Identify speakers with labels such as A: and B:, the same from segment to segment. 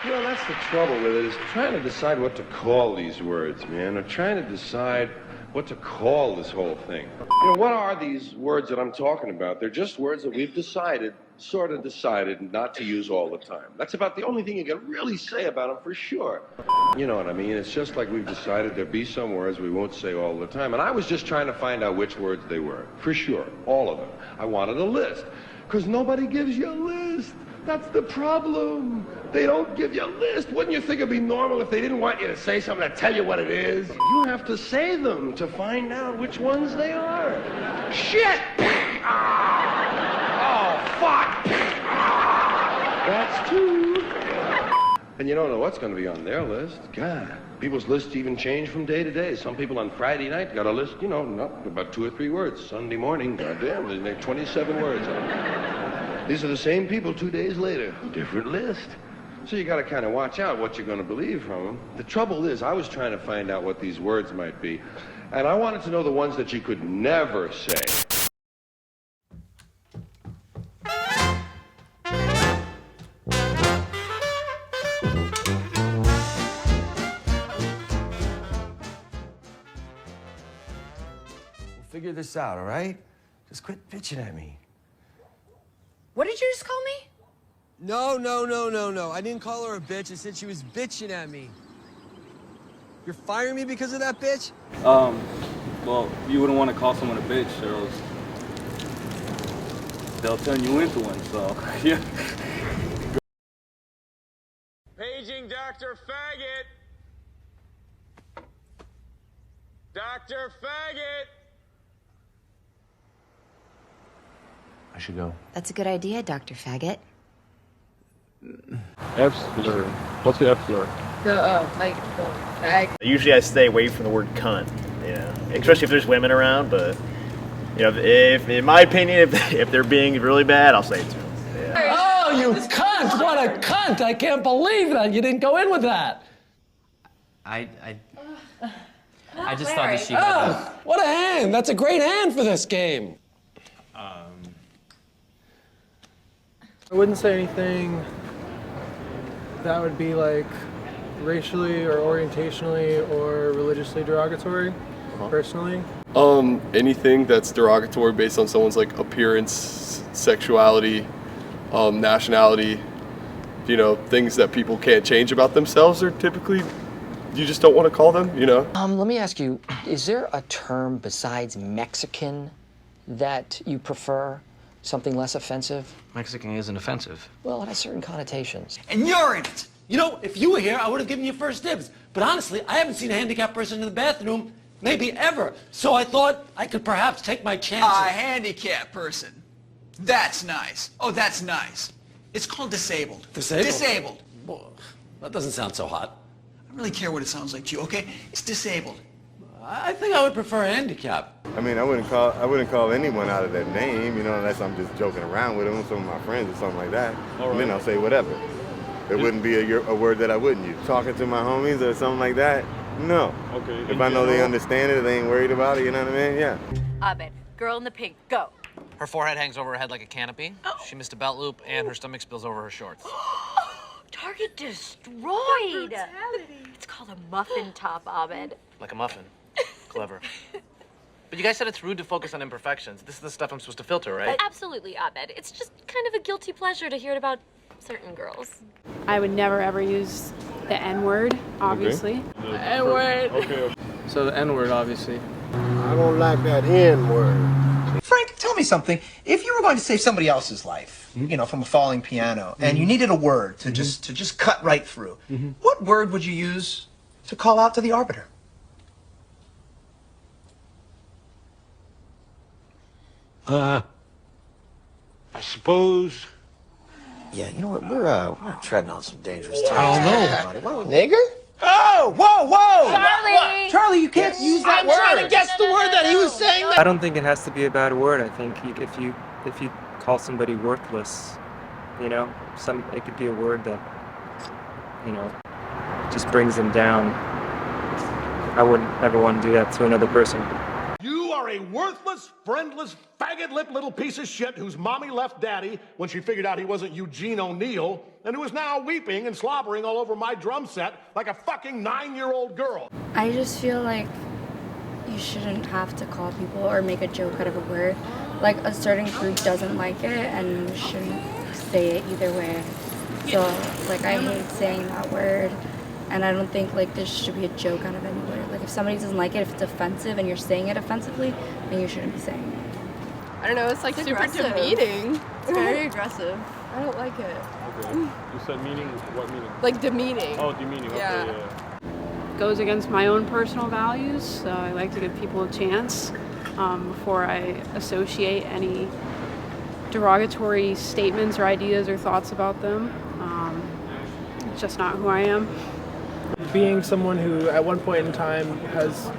A: Well, that's the trouble with it, is trying to decide what to call these words, man, or trying to decide what to call this whole thing. You know, what are these words that I'm talking about? They're just words that we've decided, sort of decided, not to use all the time. That's about the only thing you can really say about them for sure. You know what I mean? It's just like we've decided there'll be some words we won't say all the time. And I was just trying to find out which words they were, for sure, all of them. I wanted a list, because nobody gives you a list. That's the problem. They don't give you a list. Wouldn't you think it'd be normal if they didn't want you to say something to tell you what it is? You have to say them to find out which ones they are. Shit! Oh, fuck! That's two. And you don't know what's going to be on their list. God, people's lists even change from day to day. Some people on Friday night got a list, you know, not about 2 or 3 words. Sunday morning, goddamn, there's like 27 words on it. These are the same people 2 days later, different list. So you got to kind of watch out what you're going to believe from them. The trouble is, I was trying to find out what these words might be, and I wanted to know the ones that you could never say.
B: We'll figure this out, all right? Just quit bitching at me.
C: What did you just call me?
D: No. I didn't call her a bitch. I said she was bitching at me. You're firing me because of that bitch?
E: Well, you wouldn't want to call someone a bitch, or else they'll turn you into one, so, yeah.
F: Paging Dr. Faggot. Dr. Faggot.
B: I should go.
C: That's a good idea, Dr. Faggot.
E: F slur. What's the F slur?
G: The fag.
H: Usually I stay away from the word cunt, you know, especially if there's women around, but, you know, if in my opinion, if they're being really bad, I'll say it to them. Yeah.
I: Oh, you cunt! What a cunt! I can't believe that you didn't go in with that.
J: I just thought that she had
I: What a hand! That's a great hand for this game.
K: I wouldn't say anything that would be like racially or orientationally or religiously derogatory, personally.
L: Anything that's derogatory based on someone's like appearance, sexuality, nationality, you know, things that people can't change about themselves are typically, you just don't want to call them, you know?
M: Let me ask you, is there a term besides Mexican that you prefer? Something less offensive?
J: Mexican isn't offensive.
M: Well, it has certain connotations.
I: And you're in it! You know, if you were here, I would have given you first dibs. But honestly, I haven't seen a handicapped person in the bathroom, maybe ever. So I thought I could perhaps take my chances.
N: A handicapped person. That's nice. Oh, that's nice. It's called disabled.
I: Disabled?
N: Disabled.
I: Well, that doesn't sound so hot.
N: I don't really care what it sounds like to you, okay? It's disabled.
I: I think I would prefer handicap.
O: I mean, I wouldn't call anyone out of their name, you know, unless I'm just joking around with them, some of my friends or something like that.
E: All right.
O: And then I'll say whatever. It wouldn't be a word that I wouldn't use. Talking to my homies or something like that, no.
E: Okay.
O: If I know they understand it, they ain't worried about it, you know what I mean? Yeah.
C: Abed, girl in the pink, go.
J: Her forehead hangs over her head like a canopy. Oh. She missed a belt loop, and her stomach spills over her shorts.
C: Target destroyed. It's called a muffin top, Abed.
J: Like a muffin. Clever. But you guys said it's rude to focus on imperfections. This is the stuff I'm supposed to filter, right?
C: Absolutely, Abed. It's just kind of a guilty pleasure to hear it about certain girls.
G: I would never ever use the N-word, obviously.
E: Okay.
G: N-word.
E: Okay.
K: So the N-word, obviously.
O: I don't like that N-word.
P: Frank, tell me something. If you were going to save somebody else's life, you know, from a falling piano, and you needed a word to just cut right through, what word would you use to call out to the arbiter?
A: I suppose.
B: Yeah, you know what? We're treading on some dangerous
P: I
B: territory.
P: don't know. Nigger? Oh, whoa!
C: Charlie!
P: Charlie, you can't use that word. I'm trying to guess the word that he was saying.
K: I don't think it has to be a bad word. I think if you call somebody worthless, you know, it could be a word that, you know, just brings them down. I wouldn't ever want to do that to another person.
A: You are a worthless, friendless faggot.
Q: faggot-lipped little piece of shit whose mommy left daddy when she figured out he wasn't Eugene O'Neill, and who is now weeping and slobbering all over my drum set like a fucking 9-year-old girl.
R: I just feel like you shouldn't have to call people or make a joke out of a word. Like, a certain group doesn't like it, and you shouldn't say it either way. So, like, I hate saying that word, and I don't think, like, there should be a joke out of any word. Like, if somebody doesn't like it, if it's offensive and you're saying it offensively, then you shouldn't be saying it.
S: I don't know, it's like super demeaning. It's very aggressive. I don't like it.
E: Okay. You said meaning? What meaning?
S: Like demeaning.
E: Oh, demeaning. Okay, yeah.
G: Goes against my own personal values, so I like to give people a chance before I associate any derogatory statements or ideas or thoughts about them. It's just not who I am.
T: Being someone who at one point in time has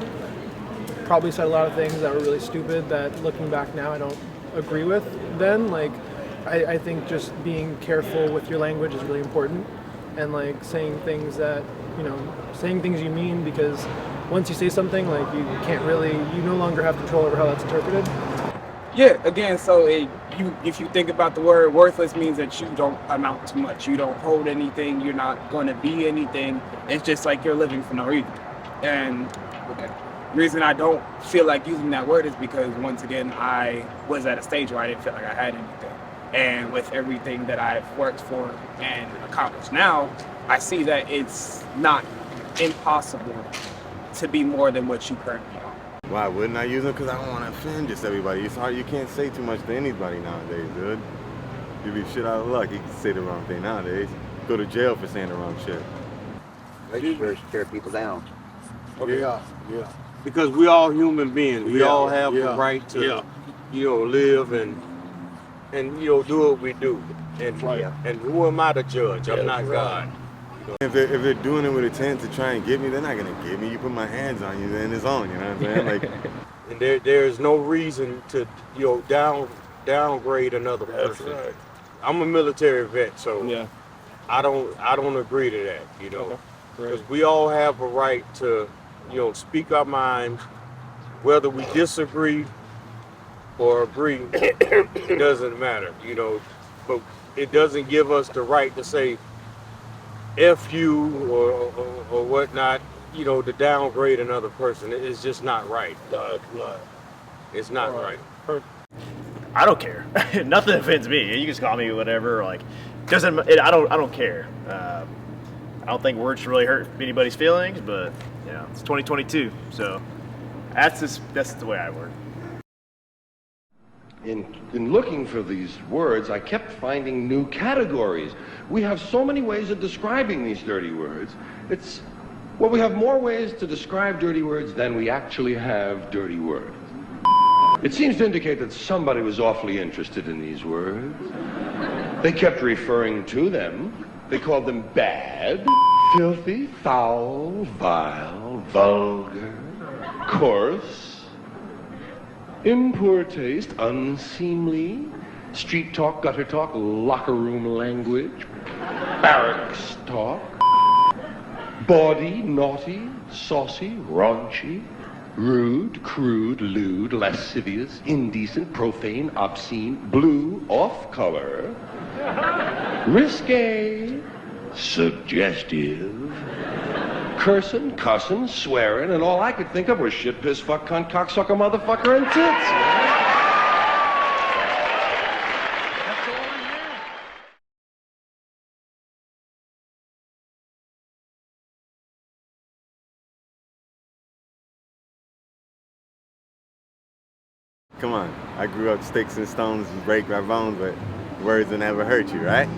T: probably said a lot of things that were really stupid that looking back now I don't agree with then, like I think just being careful with your language is really important, and like saying things that, saying things you mean, because once you say something, like you no longer have control over how that's interpreted.
U: Yeah, again, so if you think about the word worthless, means that you don't amount to much. You don't hold anything. You're not going to be anything. It's just like you're living for no reason. And the reason I don't feel like using that word is because, once again, I was at a stage where I didn't feel like I had anything. And with everything that I've worked for and accomplished now, I see that it's not impossible to be more than what you currently are.
O: Why wouldn't I use them? Because I don't want to offend just everybody. It's hard. You can't say too much to anybody nowadays, dude. You'd be shit out of luck. You can say the wrong thing nowadays. Go to jail for saying the wrong shit.
V: Make sure to tear people down.
W: Okay. Yeah. Because we all human beings. We all have the right to, live and do what we do. And and who am I to judge? I'm not God.
O: If they're doing it with intent to try and get me, they're not gonna get me. You put my hands on you, then it's on. You know what I'm saying? Like,
W: and there's no reason to downgrade another person. That's right. I'm a military vet, so I don't agree to that. Because we all have a right to speak our minds, whether we disagree or agree. It doesn't matter. But it doesn't give us the right to say F you or whatnot, to downgrade another person. It's just not right. It's not right.
H: I don't care. Nothing offends me. You can just call me whatever. Like, I don't care. I don't think words should really hurt anybody's feelings, but it's 2022, so that's the way I work.
A: In looking for these words, I kept finding new categories. We have so many ways of describing these dirty words. We have more ways to describe dirty words than we actually have dirty words. It seems to indicate that somebody was awfully interested in these words. They kept referring to them. They called them bad, filthy, foul, vile, vulgar, coarse, in poor taste, unseemly, street talk, gutter talk, locker room language, barracks talk, bawdy, naughty, saucy, raunchy, rude, crude, lewd, lascivious, indecent, profane, obscene, blue, off-color, risque, suggestive, cursing, cussing, swearing, and all I could think of was shit, piss, fuck, cunt, cocksucker, motherfucker, and tits.
O: come on. I grew up sticks and stones break my bones, but words will never hurt you, right?